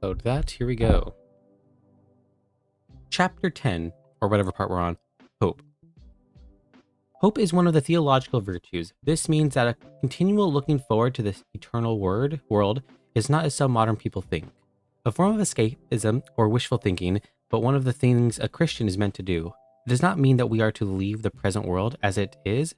Load that. Here we go. Chapter 10, or whatever part we're on, Hope. Hope is one of the theological virtues. This means that a continual looking forward to this eternal world is not as some modern people think. A form of escapism or wishful thinking, but one of the things a Christian is meant to do. It does not mean that we are to leave the present world as it is.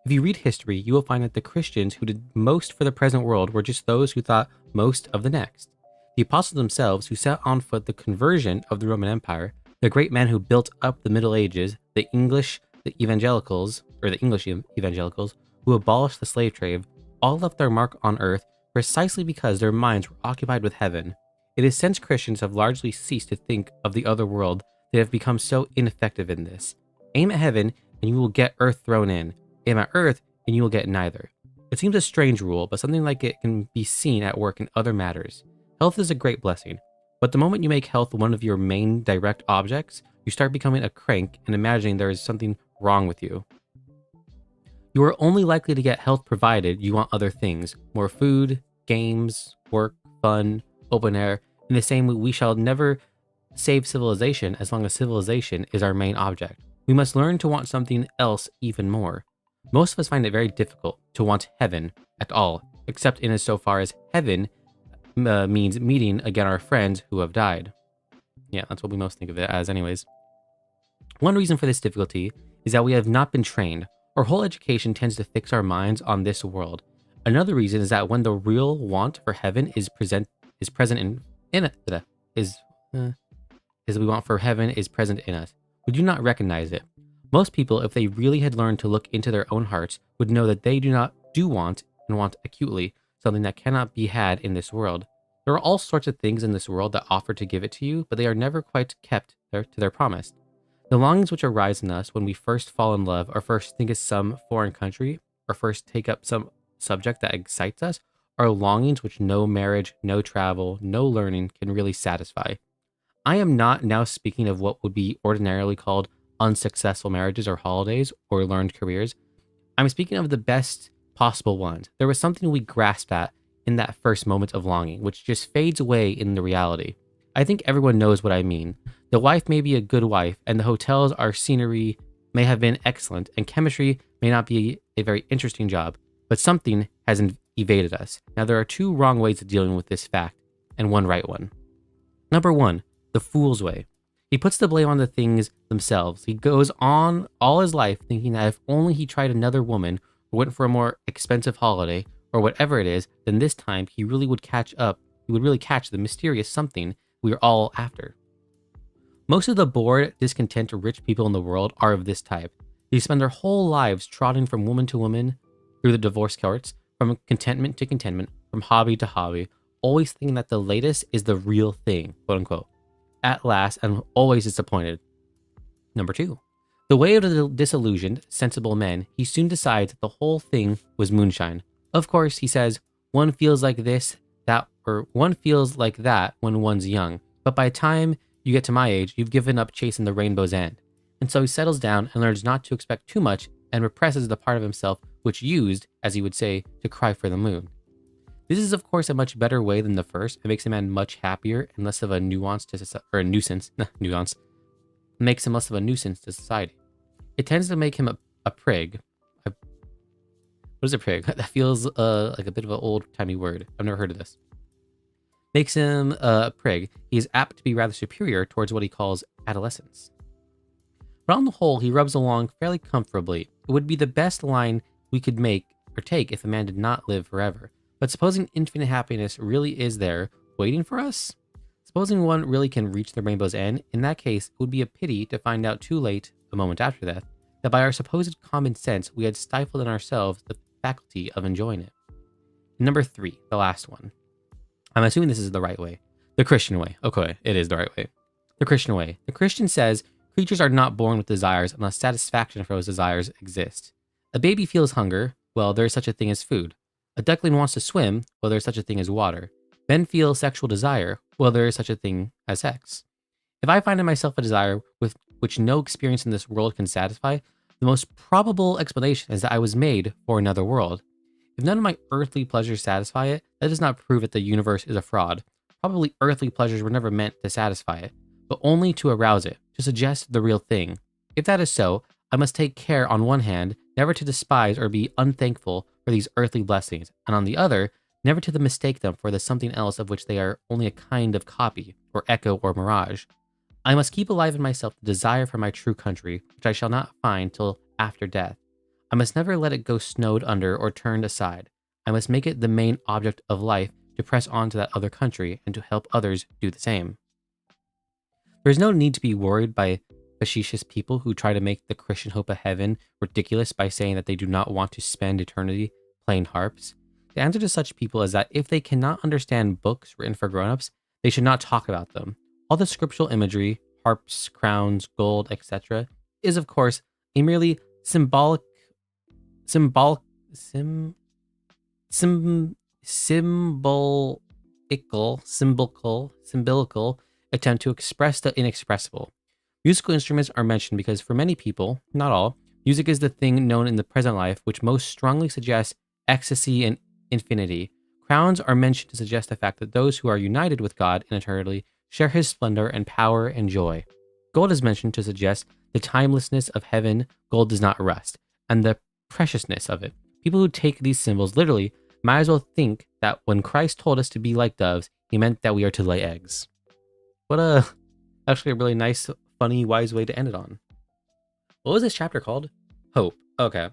If you read history, you will find that the Christians who did most for the present world were just those who thought most of the next. The apostles themselves, who set on foot the conversion of the Roman Empire, the great men who built up the Middle Ages, the English evangelicals, who abolished the slave trade, all left their mark on earth precisely because their minds were occupied with heaven. It is since Christians have largely ceased to think of the other world they have become so ineffective in this. Aim at heaven and you will get earth thrown in. Aim at earth and you will get neither. It seems a strange rule, but something like it can be seen at work in other matters. Health is a great blessing, but the moment you make health one of your main direct objects, you start becoming a crank and imagining there is something wrong with you. You are only likely to get health provided you want other things, more food, games, work, fun, open air. In the same way, we shall never save civilization as long as civilization is our main object. We must learn to want something else even more. Most of us find it very difficult to want heaven at all, except in as so far as heaven means meeting again our friends who have died. Yeah, that's what we most think of it as anyways. One reason for this difficulty is that we have not been trained. Our whole education tends to fix our minds on this world. Another reason is that when the real want for heaven is present in us, we do not recognize it. Most people, if they really had learned to look into their own hearts, would know that they do want and want acutely something that cannot be had in this world. There are all sorts of things in this world that offer to give it to you, but they are never quite kept to their promise. The longings which arise in us when we first fall in love, or first think of some foreign country, or first take up some subject that excites us, are longings which no marriage, no travel, no learning can really satisfy. I am not now speaking of what would be ordinarily called unsuccessful marriages or holidays or learned careers. I'm speaking of the best possible ones. There was something we grasped at in that first moment of longing, which just fades away in the reality. I think everyone knows what I mean. The wife may be a good wife, and the hotels our scenery may have been excellent, and chemistry may not be a very interesting job, but something has evaded us. Now, there are two wrong ways of dealing with this fact, and one right one. Number one, the fool's way. He puts the blame on the things themselves. He goes on all his life thinking that if only he tried another woman, or went for a more expensive holiday, or whatever it is, then this time he really would catch up. He would really catch the mysterious something we are all after. Most of the bored, discontent, rich people in the world are of this type. They spend their whole lives trotting from woman to woman through the divorce courts, from contentment to contentment, from hobby to hobby, always thinking that the latest is the real thing, quote unquote. At last, and always disappointed. Number two, the way of the disillusioned, sensible men, he soon decides that the whole thing was moonshine. Of course, he says, one feels like this, that, or one feels like that when one's young, but by the time you get to my age, you've given up chasing the rainbow's end. And so he settles down and learns not to expect too much and represses the part of himself which used, as he would say, to cry for the moon. This is, of course, a much better way than the first. It makes a man much happier and less of a nuisance, makes him less of a nuisance to society. It tends to make him a prig. What is a prig? That feels like a bit of an old-timey word. I've never heard of this. Makes him a prig. He is apt to be rather superior towards what he calls adolescence. But on the whole, he rubs along fairly comfortably. It would be the best line we could make or take if a man did not live forever. But supposing infinite happiness really is there, waiting for us? Supposing one really can reach the rainbow's end, in that case, it would be a pity to find out too late, a moment after that by our supposed common sense, we had stifled in ourselves the faculty of enjoying it. Number three, the last one. I'm assuming this is the right way. The Christian way. Okay, it is the right way. The Christian way. The Christian says creatures are not born with desires unless satisfaction for those desires exists. A baby feels hunger. Well, there is such a thing as food. A duckling wants to swim. Well, there is such a thing as water. Men feel sexual desire. Well, there is such a thing as sex. If I find in myself a desire with which no experience in this world can satisfy, the most probable explanation is that I was made for another world. If none of my earthly pleasures satisfy it, that does not prove that the universe is a fraud. Probably earthly pleasures were never meant to satisfy it, but only to arouse it, to suggest the real thing. If that is so, I must take care, on one hand, never to despise or be unthankful for these earthly blessings, and on the other, never to mistake them for the something else of which they are only a kind of copy, or echo, or mirage. I must keep alive in myself the desire for my true country, which I shall not find till after death. I must never let it go snowed under or turned aside. I must make it the main object of life to press on to that other country and to help others do the same. There is no need to be worried by facetious people who try to make the Christian hope of heaven ridiculous by saying that they do not want to spend eternity playing harps. The answer to such people is that if they cannot understand books written for grown-ups, they should not talk about them. All the scriptural imagery, harps, crowns, gold, etc., is of course a merely symbolical attempt to express the inexpressible. Musical instruments are mentioned because for many people, not all, music is the thing known in the present life which most strongly suggests ecstasy and infinity. Crowns are mentioned to suggest the fact that those who are united with God in eternity share his splendor and power and joy. Gold is mentioned to suggest the timelessness of heaven. Gold does not rust, and the preciousness of it. People who take these symbols literally might as well think that when Christ told us to be like doves, he meant that we are to lay eggs. Actually a really nice, funny, wise way to end it on. What was this chapter called? Hope. Okay.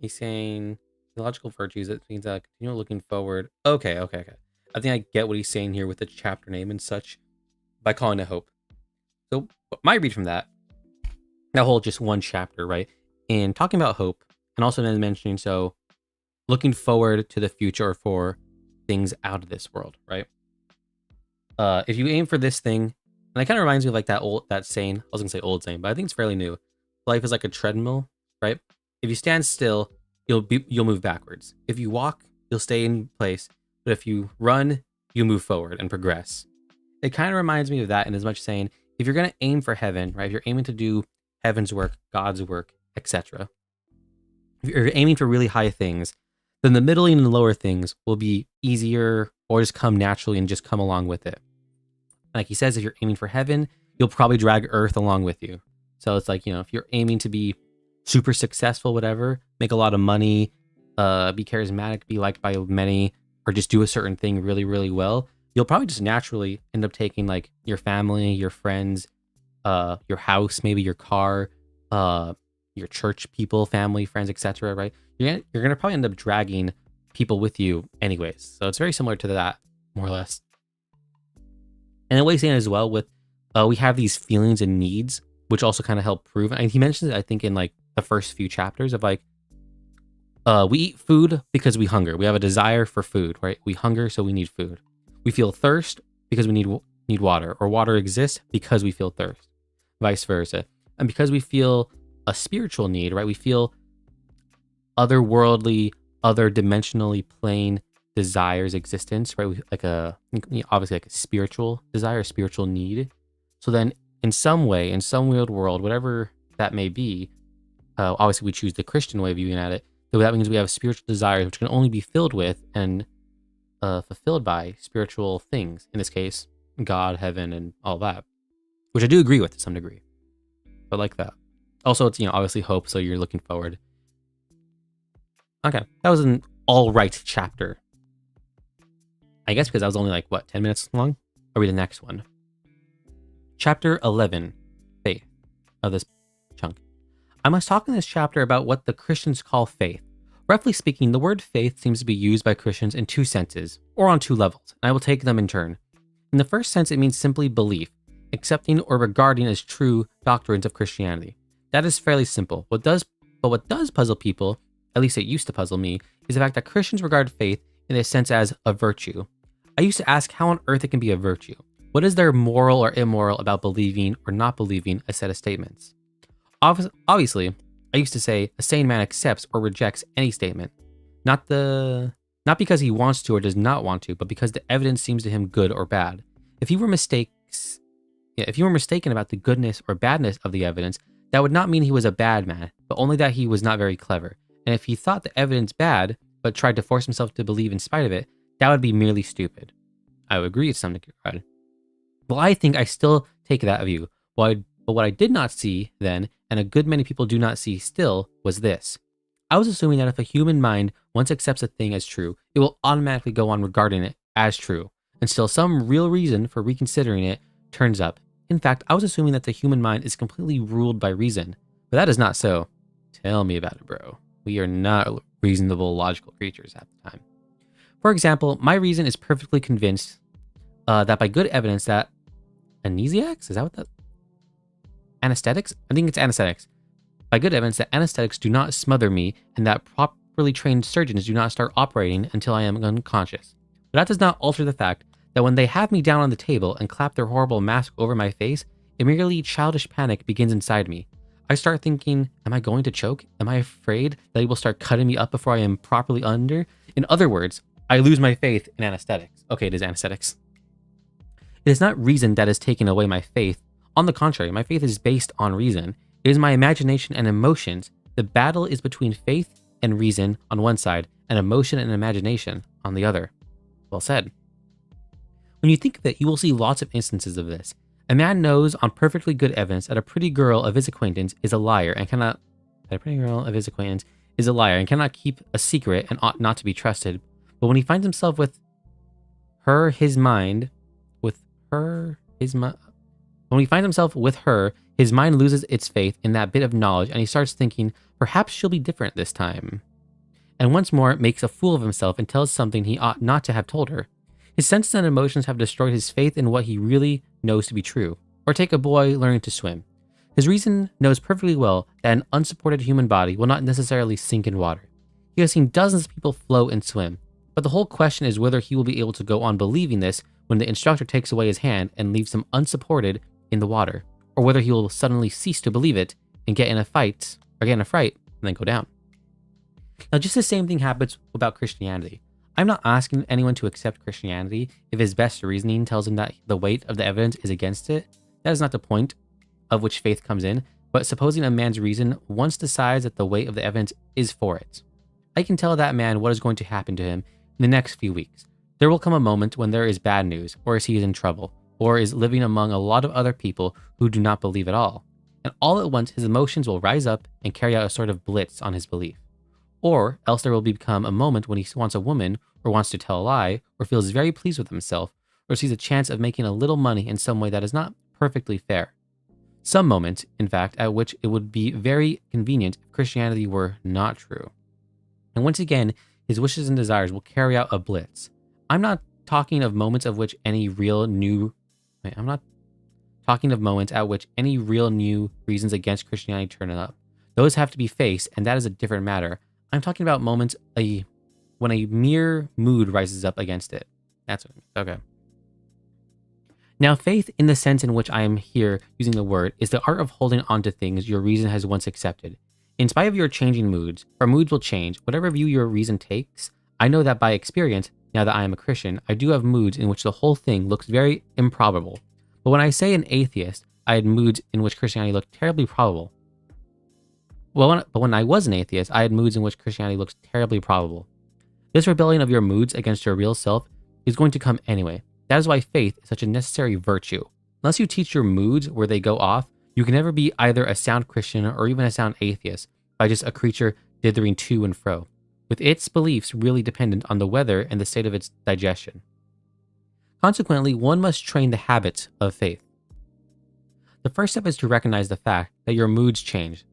He's saying theological virtues. It means continue looking forward. Okay. I think I get what he's saying here with the chapter name and such by calling it hope. So my read from that whole just one chapter, right? And talking about hope and also then mentioning, so looking forward to the future or for things out of this world, right? If you aim for this thing, and it kind of reminds me of like that saying, I was gonna say old saying, but I think it's fairly new. Life is like a treadmill, right? If you stand still, you'll move backwards. If you walk, you'll stay in place. But if you run, you move forward and progress. It kind of reminds me of that in as much saying, if you're gonna aim for heaven, right? If you're aiming to do heaven's work, God's work, etc. If you're aiming for really high things, then the middling and lower things will be easier or just come naturally and just come along with it. Like he says, if you're aiming for heaven, you'll probably drag earth along with you. So it's like, if you're aiming to be super successful, whatever, make a lot of money, be charismatic, be liked by many, or just do a certain thing really, really well, you'll probably just naturally end up taking like your family, your friends, your house, maybe your car, your church people, family, friends, etc. Right? You're gonna probably end up dragging people with you anyways. So it's very similar to that, more or less. And what he's saying as well with, we have these feelings and needs, which also kind of help prove. And he mentions it, I think, in like the first few chapters of like, we eat food because we hunger. We have a desire for food, right? We hunger, so we need food. We feel thirst because we need water, or water exists because we feel thirst, vice versa. And because we feel a spiritual need, right? We feel otherworldly, other dimensionally plane desires existence, right? Like obviously like a spiritual desire, a spiritual need. So then in some way, in some weird world, whatever that may be, obviously we choose the Christian way of viewing at it. So that means we have spiritual desires, which can only be filled with and fulfilled by spiritual things. In this case, God, heaven, and all that, which I do agree with to some degree. But like that. Also, it's, obviously hope, so you're looking forward. Okay, that was an all right chapter. I guess because that was only like, 10 minutes long? I'll read the next one. Chapter 11, Faith, of this chunk. I must talk in this chapter about what the Christians call faith. Roughly speaking, the word faith seems to be used by Christians in two senses, or on two levels, and I will take them in turn. In the first sense, it means simply belief, accepting or regarding as true doctrines of Christianity. That is fairly simple. What does puzzle people, at least it used to puzzle me, is the fact that Christians regard faith in a sense as a virtue. I used to ask how on earth it can be a virtue. What is there moral or immoral about believing or not believing a set of statements? Obviously, I used to say a sane man accepts or rejects any statement, not because he wants to or does not want to, but because the evidence seems to him good or bad. If he were mistaken about the goodness or badness of the evidence, that would not mean he was a bad man, but only that he was not very clever. And if he thought the evidence bad, but tried to force himself to believe in spite of it, that would be merely stupid. I would agree it's some regard. Well, I think I still take that view. But what I did not see then, and a good many people do not see still, was this. I was assuming that if a human mind once accepts a thing as true, it will automatically go on regarding it as true, until some real reason for reconsidering it turns up. In fact, I was assuming that the human mind is completely ruled by reason, but that is not so. Tell me about it, bro. We are not reasonable, logical creatures at the time. For example, my reason is perfectly convinced that by good evidence that anesthetics, is that what that? Anesthetics? I think it's anesthetics. By good evidence that anesthetics do not smother me and that properly trained surgeons do not start operating until I am unconscious. But that does not alter the fact that when they have me down on the table and clap their horrible mask over my face, a merely childish panic begins inside me. I start thinking, am I going to choke? Am I afraid that he will start cutting me up before I am properly under? In other words, I lose my faith in anesthetics. Okay, it is anesthetics. It is not reason that is taking away my faith. On the contrary, my faith is based on reason. It is my imagination and emotions. The battle is between faith and reason on one side, and emotion and imagination on the other. Well said. When you think of it, you will see lots of instances of this. A man knows on perfectly good evidence that a pretty girl of his acquaintance is a liar and cannot keep a secret and ought not to be trusted. But when he finds himself with her, his mind loses its faith in that bit of knowledge, and he starts thinking, perhaps she'll be different this time. And once more makes a fool of himself and tells something he ought not to have told her. His senses and emotions have destroyed his faith in what he really knows to be true. Or take a boy learning to swim. His reason knows perfectly well that an unsupported human body will not necessarily sink in water. He has seen dozens of people float and swim. But the whole question is whether he will be able to go on believing this when the instructor takes away his hand and leaves him unsupported in the water, or whether he will suddenly cease to believe it and get in a fright and then go down. Now, just the same thing happens about Christianity. I'm not asking anyone to accept Christianity if his best reasoning tells him that the weight of the evidence is against it. That is not the point of which faith comes in, but supposing a man's reason once decides that the weight of the evidence is for it. I can tell that man what is going to happen to him in the next few weeks. There will come a moment when there is bad news, or he is in trouble, or is living among a lot of other people who do not believe at all. And all at once his emotions will rise up and carry out a sort of blitz on his belief. Or else there will become a moment when he wants a woman, or wants to tell a lie, or feels very pleased with himself, or sees a chance of making a little money in some way that is not perfectly fair. Some moment, in fact, at which it would be very convenient if Christianity were not true. And once again, his wishes and desires will carry out a blitz. I'm not talking of moments at which any real new reasons against Christianity turn up. Those have to be faced, and that is a different matter. I'm talking about moments when a mere mood rises up against it. That's what I mean. Okay. Now, faith, in the sense in which I am here using the word, is the art of holding on to things your reason has once accepted. In spite of your changing moods, our moods will change. Whatever view your reason takes, I know that by experience, now that I am a Christian, I do have moods in which the whole thing looks very improbable. But when I say an atheist, I had moods in which Christianity looked terribly probable. But when I was an atheist, I had moods in which Christianity looked terribly probable. This rebellion of your moods against your real self is going to come anyway. That is why faith is such a necessary virtue. Unless you teach your moods where they go off, you can never be either a sound Christian or even a sound atheist by just a creature dithering to and fro, with its beliefs really dependent on the weather and the state of its digestion. Consequently, one must train the habit of faith. The first step is to recognize the fact that your moods change.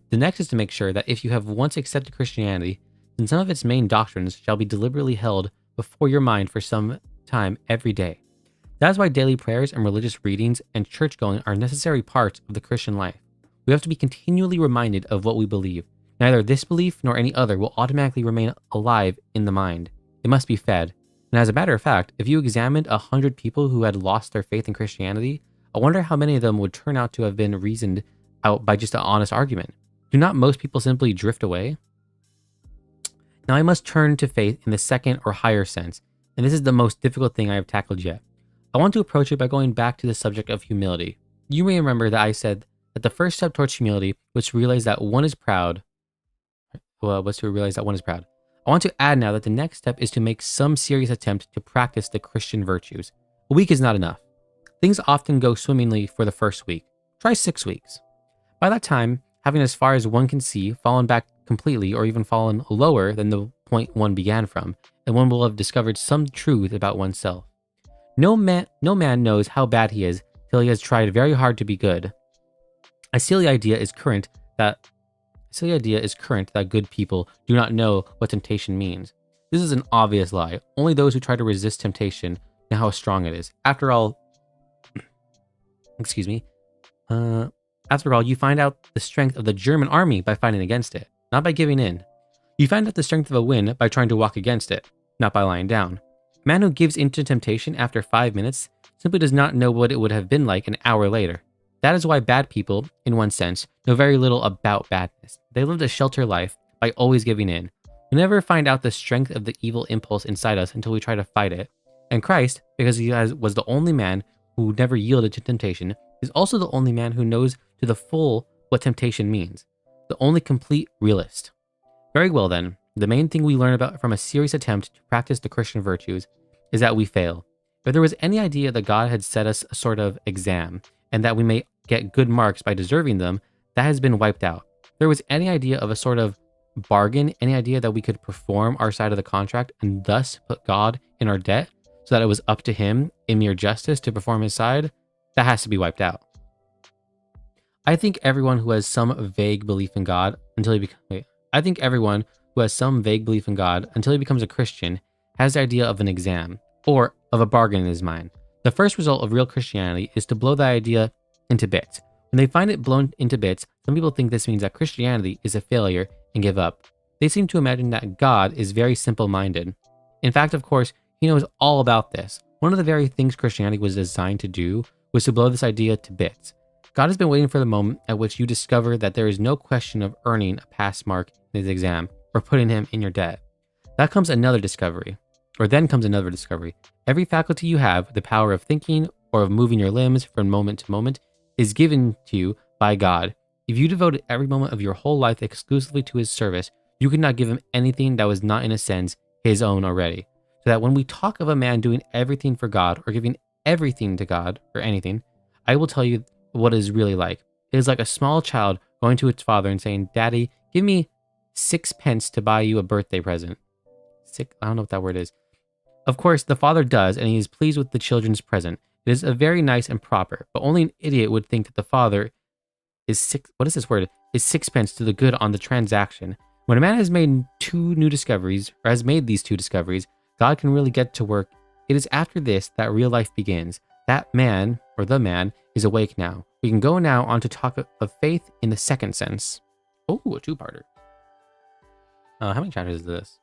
The next is to make sure that if you have once accepted Christianity, then some of its main doctrines shall be deliberately held before your mind for some time every day. That is why daily prayers and religious readings and church going are necessary parts of the Christian life. We have to be continually reminded of what we believe. Neither this belief nor any other will automatically remain alive in the mind. It must be fed. And as a matter of fact, if you examined 100 people who had lost their faith in Christianity, I wonder how many of them would turn out to have been reasoned out by just an honest argument. Do not most people simply drift away? Now I must turn to faith in the second or higher sense, and this is the most difficult thing I have tackled yet. I want to approach it by going back to the subject of humility. You may remember that I said that the first step towards humility was to realize that one is proud. I want to add now that the next step is to make some serious attempt to practice the Christian virtues. A week is not enough. Things often go swimmingly for the first week. Try 6 weeks. By that time, having as far as one can see fallen back completely or even fallen lower than the point one began from, and one will have discovered some truth about oneself. No man knows how bad he is till he has tried very hard to be good. A silly idea is current that good people do not know what temptation means. This is an obvious lie. Only those who try to resist temptation know how strong it is. After all, you find out the strength of the German army by fighting against it, not by giving in. You find out the strength of a wind by trying to walk against it, not by lying down. A man who gives in to temptation after 5 minutes simply does not know what it would have been like an hour later. That is why bad people, in one sense, know very little about badness. They lived a sheltered life by always giving in. We never find out the strength of the evil impulse inside us until we try to fight it. And Christ, because he was the only man who never yielded to temptation, is also the only man who knows to the full what temptation means. The only complete realist. Very well then, the main thing we learn about from a serious attempt to practice the Christian virtues is that we fail. If there was any idea that God had set us a sort of exam, and that we may get good marks by deserving them, that has been wiped out. If there was any idea of a sort of bargain, any idea that we could perform our side of the contract and thus put God in our debt, so that it was up to him in mere justice to perform his side, that has to be wiped out. I think everyone who has some vague belief in God until he becomes a Christian has the idea of an exam, or of a bargain in his mind. The first result of real Christianity is to blow the idea into bits. When they find it blown into bits, some people think this means that Christianity is a failure and give up. They seem to imagine that God is very simple-minded. In fact, of course, he knows all about this. One of the very things Christianity was designed to do was to blow this idea to bits. God has been waiting for the moment at which you discover that there is no question of earning a pass mark in his exam or putting him in your debt. Then comes another discovery. Every faculty you have, the power of thinking or of moving your limbs from moment to moment, is given to you by God. If you devoted every moment of your whole life exclusively to his service, you could not give him anything that was not in a sense his own already. So that when we talk of a man doing everything for God or giving everything to God or anything, I will tell you what it is really like. It is like a small child going to its father and saying, "Daddy, give me 6 pence to buy you a birthday present." I don't know what that word is. Of course, the father does, and he is pleased with the children's present. It is a very nice and proper, but only an idiot would think that the father is 6 pence to the good on the transaction. When a man has made these 2 discoveries, God can really get to work. It is after this that real life begins. That man, or the man, is awake now. We can go now on to talk of faith in the second sense. Oh, a 2-parter. How many chapters is this?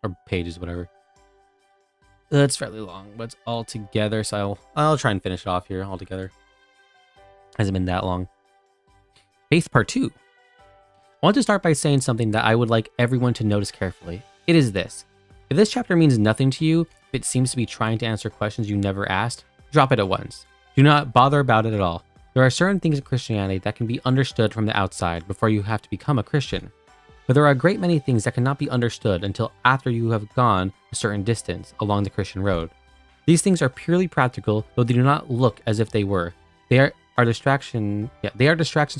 Or pages, whatever. It's fairly long, but it's all together, so I'll try and finish it off here all together. Hasn't been that long. Faith part 2. I want to start by saying something that I would like everyone to notice carefully. It is this. If this chapter means nothing to you, if it seems to be trying to answer questions you never asked, drop it at once. Do not bother about it at all. There are certain things in Christianity that can be understood from the outside before you have to become a Christian. But there are a great many things that cannot be understood until after you have gone a certain distance along the Christian road. These things are purely practical, though they do not look as if they were. They are distractions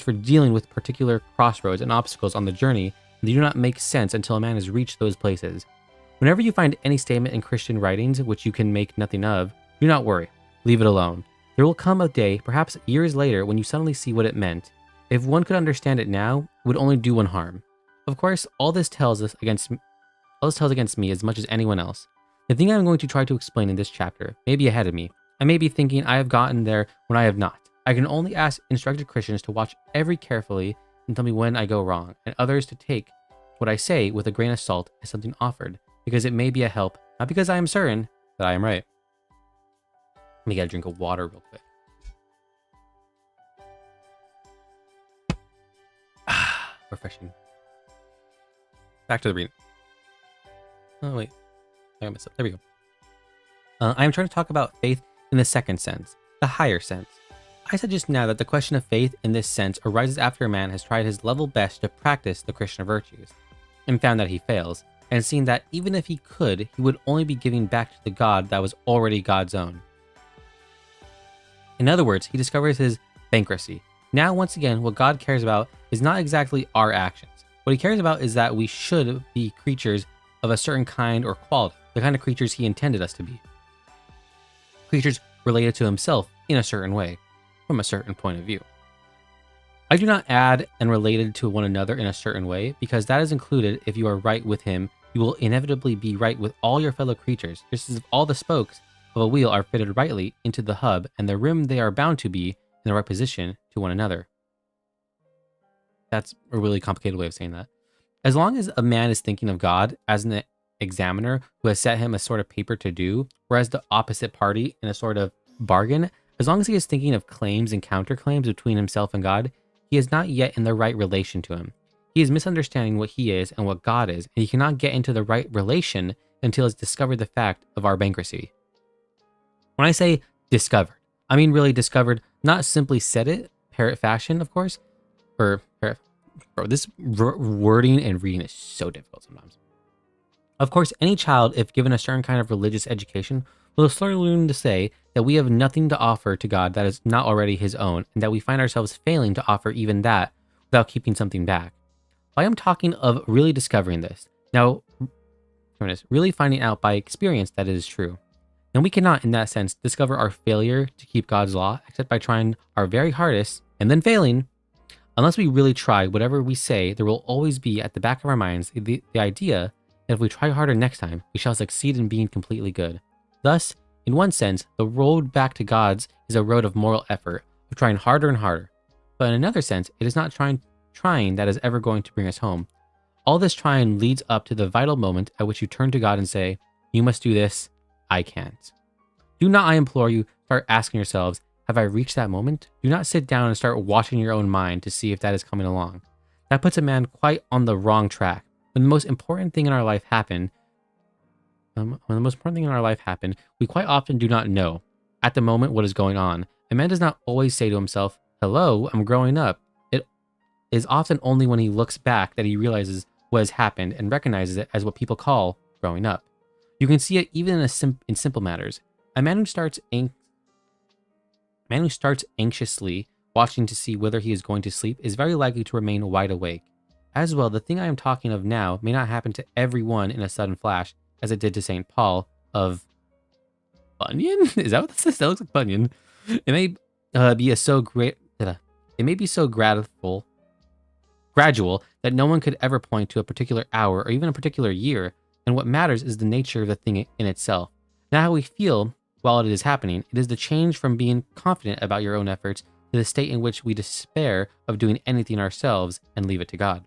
for dealing with particular crossroads and obstacles on the journey, and they do not make sense until a man has reached those places. Whenever you find any statement in Christian writings which you can make nothing of, do not worry. Leave it alone. There will come a day, perhaps years later, when you suddenly see what it meant. If one could understand it now, it would only do one harm. Of course, all this tells against me as much as anyone else. The thing I'm going to try to explain in this chapter may be ahead of me. I may be thinking I have gotten there when I have not. I can only ask instructed Christians to watch every carefully and tell me when I go wrong, and others to take what I say with a grain of salt as something offered, because it may be a help, not because I am certain that I am right. Let me get a drink of water real quick. Refreshing. Back to the reading. Oh, wait. I got messed up. There we go. I am trying to talk about faith in the second sense, the higher sense. I said just now that the question of faith in this sense arises after a man has tried his level best to practice the Christian virtues, and found that he fails. and seeing that even if he could, he would only be giving back to the God that was already God's own. In other words, he discovers his bankruptcy. Now, once again, what God cares about is not exactly our actions. What he cares about is that we should be creatures of a certain kind or quality, the kind of creatures he intended us to be. Creatures related to himself in a certain way, from a certain point of view. I do not add and related to one another in a certain way, because that is included. If you are right with him, you will inevitably be right with all your fellow creatures, just as if all the spokes of a wheel are fitted rightly into the hub, and the rim they are bound to be in the right position to one another. That's a really complicated way of saying that. As long as a man is thinking of God as an examiner who has set him a sort of paper to do, whereas the opposite party in a sort of bargain, as long as he is thinking of claims and counterclaims between himself and God, he is not yet in the right relation to him. He is misunderstanding what he is and what God is, and he cannot get into the right relation until he has discovered the fact of our bankruptcy. When I say discovered, I mean really discovered, not simply said it, parrot fashion, of course. Bro, this wording and reading is so difficult sometimes. Of course, any child, if given a certain kind of religious education, will slowly learn to say that we have nothing to offer to God that is not already his own, and that we find ourselves failing to offer even that without keeping something back. I am talking of really discovering this. Now, really finding out by experience that it is true. And we cannot, in that sense, discover our failure to keep God's law except by trying our very hardest and then failing. Unless we really try whatever we say, there will always be at the back of our minds the idea that if we try harder next time, we shall succeed in being completely good. Thus, in one sense, the road back to God's is a road of moral effort, of trying harder and harder. But in another sense, it is not trying that is ever going to bring us home. All this trying leads up to the vital moment at which you turn to God and say, "You must do this, I can't." Do not, I implore you, start asking yourselves, have I reached that moment? Do not sit down and start watching your own mind to see if that is coming along. That puts a man quite on the wrong track. When the most important thing in our life happened, we quite often do not know at the moment what is going on. A man does not always say to himself, "Hello, I'm growing up." It is often only when he looks back that he realizes what has happened and recognizes it as what people call growing up. You can see it even in simple matters. A man who starts anxiously watching to see whether he is going to sleep is very likely to remain wide awake. As well, the thing I am talking of now may not happen to everyone in a sudden flash, as it did to St. Paul of Bunyan? Is that what this is? That looks like Bunyan. It may be so gradual that no one could ever point to a particular hour or even a particular year, and what matters is the nature of the thing in itself. Not how we feel while it is happening. It is the change from being confident about your own efforts to the state in which we despair of doing anything ourselves and leave it to God.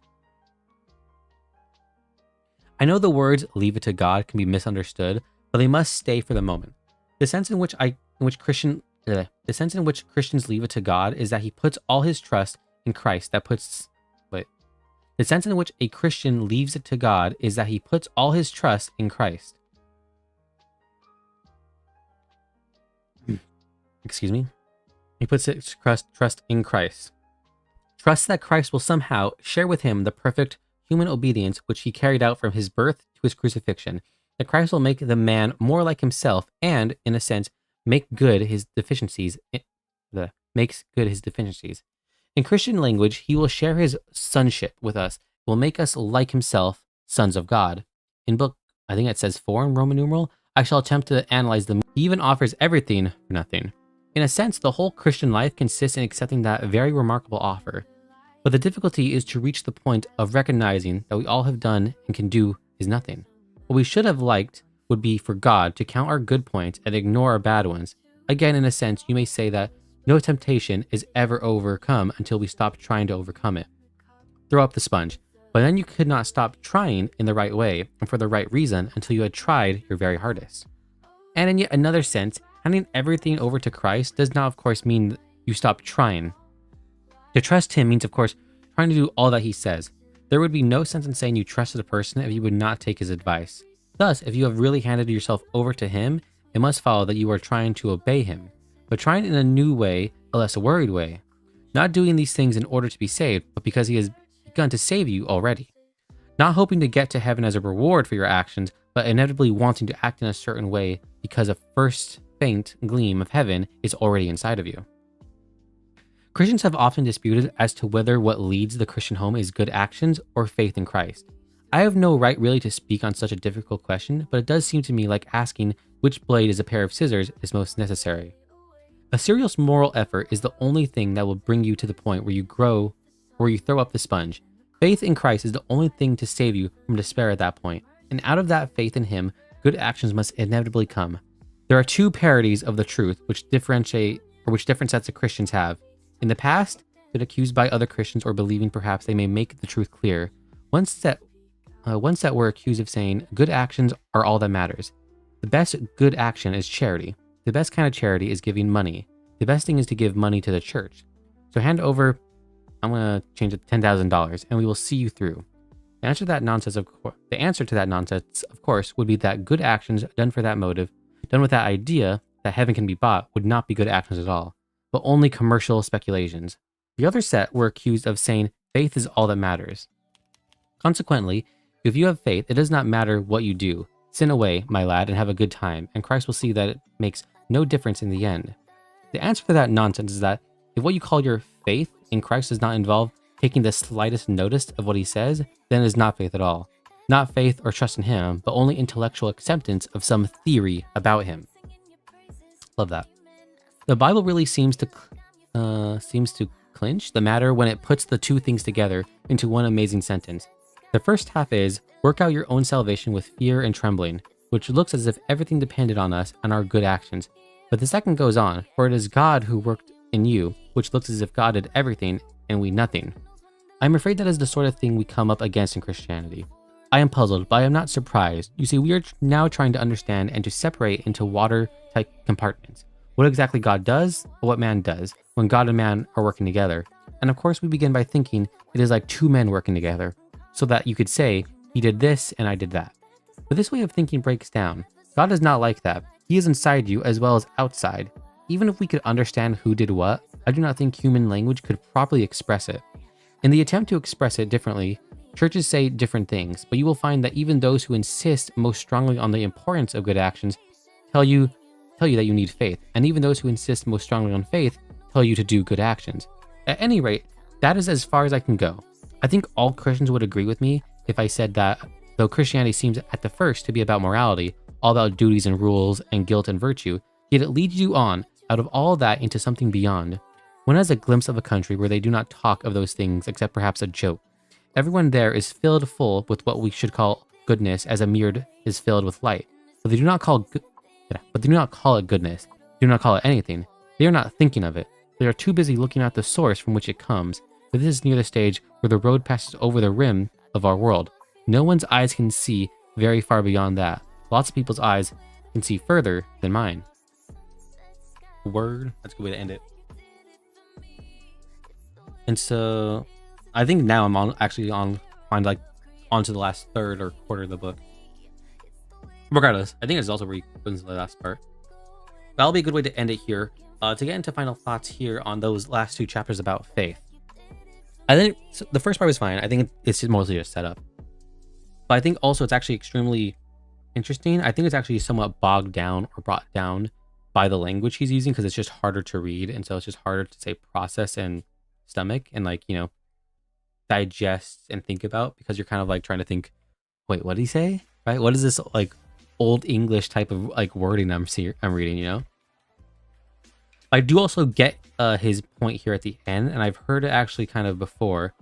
I know the words "leave it to God" can be misunderstood, but they must stay for the moment. The sense in which Christians leave it to God is that he puts all his trust in Christ. The sense in which a Christian leaves it to God is that he puts all his trust in Christ. Excuse me. He puts his trust in Christ. Trust that Christ will somehow share with him the perfect human obedience which he carried out from his birth to his crucifixion. That Christ will make the man more like himself and, in a sense, makes good his deficiencies. In Christian language, he will share his sonship with us, will make us like himself, sons of God. In book, I think it says 4 in Roman numeral, I shall attempt to analyze them. He even offers everything for nothing. In a sense, the whole Christian life consists in accepting that very remarkable offer. But the difficulty is to reach the point of recognizing that we all have done and can do is nothing. What we should have liked would be for God to count our good points and ignore our bad ones. Again, in a sense, you may say that no temptation is ever overcome until we stop trying to overcome it. Throw up the sponge. But then you could not stop trying in the right way and for the right reason until you had tried your very hardest. And in yet another sense, handing everything over to Christ does not, of course, mean that you stop trying. To trust him means, of course, trying to do all that he says. There would be no sense in saying you trusted a person if you would not take his advice. Thus, if you have really handed yourself over to him, it must follow that you are trying to obey him, but trying in a new way, a less worried way. Not doing these things in order to be saved, but because he has begun to save you already. Not hoping to get to heaven as a reward for your actions, but inevitably wanting to act in a certain way because a first faint gleam of heaven is already inside of you. Christians have often disputed as to whether what leads the Christian home is good actions or faith in Christ. I have no right really to speak on such a difficult question, but it does seem to me like asking which blade is a pair of scissors is most necessary. A serious moral effort is the only thing that will bring you to the point where you grow, where you throw up the sponge. Faith in Christ is the only thing to save you from despair at that point, and out of that faith in Him, good actions must inevitably come. There are two parodies of the truth which different sets of Christians have. In the past, been accused by other Christians or believing perhaps they may make the truth clear. One set were accused of saying good actions are all that matters. The best good action is charity. The best kind of charity is giving money. The best thing is to give money to the church. So hand over, I'm going to change it to $10,000 and we will see you through. The answer to that nonsense, of course, would be that good actions done for that motive, done with that idea that heaven can be bought, would not be good actions at all, but only commercial speculations. The other set were accused of saying faith is all that matters. Consequently, if you have faith, it does not matter what you do. Sin away, my lad, and have a good time, and Christ will see that it makes no difference in the end. The answer to that nonsense is that if what you call your faith in Christ does not involve taking the slightest notice of what he says, then it is not faith at all. Not faith or trust in him, but only intellectual acceptance of some theory about him. Love that. The Bible really seems to clinch the matter when it puts the two things together into one amazing sentence. The first half is, work out your own salvation with fear and trembling, which looks as if everything depended on us and our good actions. But the second goes on, for it is God who worked in you, which looks as if God did everything and we nothing. I am afraid that is the sort of thing we come up against in Christianity. I am puzzled, but I am not surprised. You see, we are now trying to understand and to separate into watertight compartments what exactly God does or what man does when God and man are working together. And of course, we begin by thinking it is like two men working together, so that you could say, he did this and I did that. But this way of thinking breaks down. God is not like that. He is inside you as well as outside. Even if we could understand who did what, I do not think human language could properly express it. In the attempt to express it differently, churches say different things, but you will find that even those who insist most strongly on the importance of good actions tell you that you need faith, and even those who insist most strongly on faith tell you to do good actions. At any rate, that is as far as I can go. I think all Christians would agree with me if I said that though Christianity seems at the first to be about morality, all about duties and rules and guilt and virtue, yet it leads you on out of all that into something beyond. One has a glimpse of a country where they do not talk of those things except perhaps a joke. Everyone there is filled full with what we should call goodness, as a mirror is filled with light. But they do not call it goodness. They do not call it anything. They are not thinking of it. They are too busy looking at the source from which it comes. But this is near the stage where the road passes over the rim of our world. No one's eyes can see very far beyond that. Lots of people's eyes can see further than mine. Word. That's a good way to end it. And so I think now I'm onto the last third or quarter of the book. Regardless, I think it's also where he goes into the last part. That'll be a good way to end it here. To get into final thoughts here on those last two chapters about faith. I think the first part was fine. I think it's mostly just set up. But I think also it's actually extremely interesting. I think it's actually somewhat bogged down or brought down by the language he's using, because it's just harder to read. And so it's just harder to say process and stomach and digest and think about, because you're kind of like trying to think, wait, what did he say? Right? What is this like old English type of like wording I'm reading, I do also get his point here at the end, and I've heard it actually kind of before.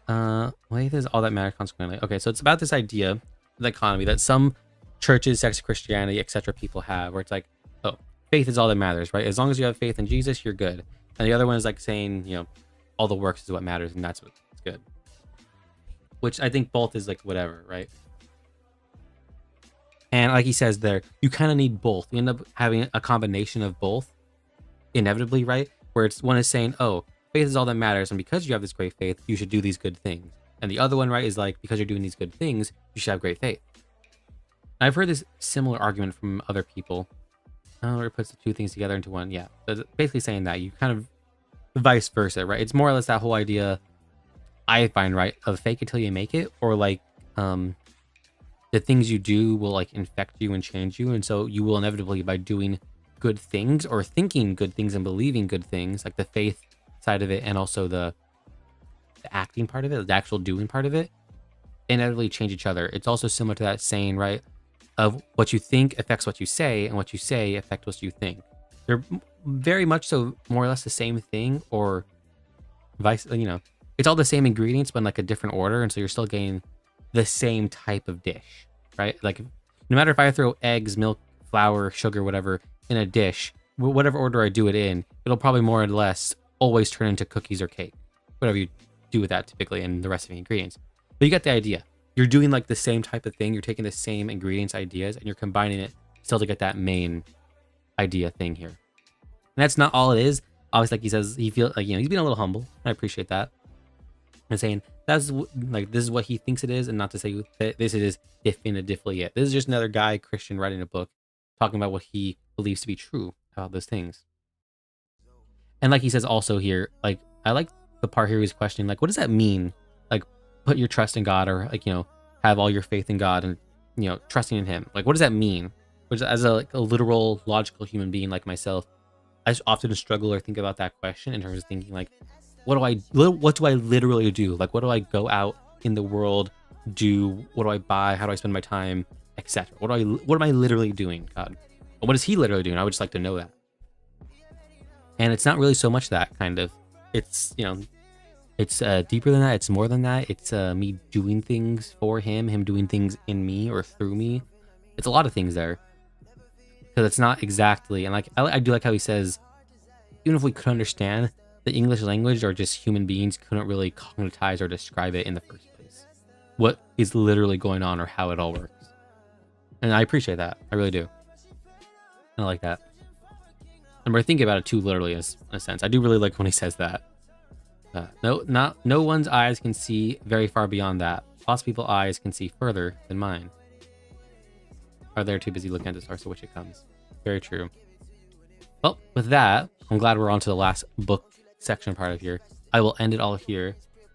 Faith is all that matters consequently. Okay, so it's about this idea of the economy that some churches, sects of Christianity, etc. people have, where it's like, oh, faith is all that matters, right? As long as you have faith in Jesus, you're good. And the other one is like saying, all the works is what matters, and that's what's good. Which I think both is like whatever, right? And like he says there, you kind of need both. You end up having a combination of both, inevitably, right? Where it's one is saying, oh, faith is all that matters, and because you have this great faith, you should do these good things. And the other one, right, is like, because you're doing these good things, you should have great faith. And I've heard this similar argument from other people. Where it puts the two things together into one. Yeah, but basically saying that you kind of vice versa, right? It's more or less that whole idea I find, right, of fake it till you make it, or like the things you do will like infect you and change you, and so you will inevitably, by doing good things or thinking good things and believing good things, like the faith side of it and also the acting part of it, the actual doing part of it, inevitably change each other. It's also similar to that saying, right, of what you think affects what you say, and what you say affects what you think. They're very much so more or less the same thing, or vice, it's all the same ingredients, but in like a different order. And so you're still getting the same type of dish, right? Like no matter if I throw eggs, milk, flour, sugar, whatever in a dish, whatever order I do it in, it'll probably more or less always turn into cookies or cake, whatever you do with that typically, and the rest of the ingredients. But you get the idea. You're doing like the same type of thing. You're taking the same ingredients, ideas, and you're combining it still to get that main idea thing here. And that's not all it is. Obviously, like he says, he feels like, he's being a little humble. I appreciate that. And saying that's like, this is what he thinks it is, and not to say that this is definitively it. This is just another guy, Christian, writing a book talking about what he believes to be true about those things. And like he says also here, like I like the part here he's questioning, like, what does that mean? Like, put your trust in God, or like, have all your faith in God, and trusting in him. Like, what does that mean? Which, as a literal, logical human being like myself, I just often struggle or think about that question in terms of thinking like, what do I literally do? Like, what do I go out in the world do? What do I buy? How do I spend my time, etc.? What am I literally doing, God? Or what is he literally doing? I would just like to know that. And it's not really so much that kind of. It's it's deeper than that. It's more than that. It's me doing things for him doing things in me or through me. It's a lot of things there. Because it's not exactly, and like I do like how he says, even if we could understand the English language, or just human beings couldn't really cognitize or describe it in the first place, what is literally going on or how it all works. And I appreciate that. I really do. I like that. And we're thinking about it too literally, in a sense. I do really like when he says that. No one's eyes can see very far beyond that. Lost people's eyes can see further than mine. Are they too busy looking at the stars to which it comes? Very true. Well, with that, I'm glad we're on to the last book section part of here. I will end it all here.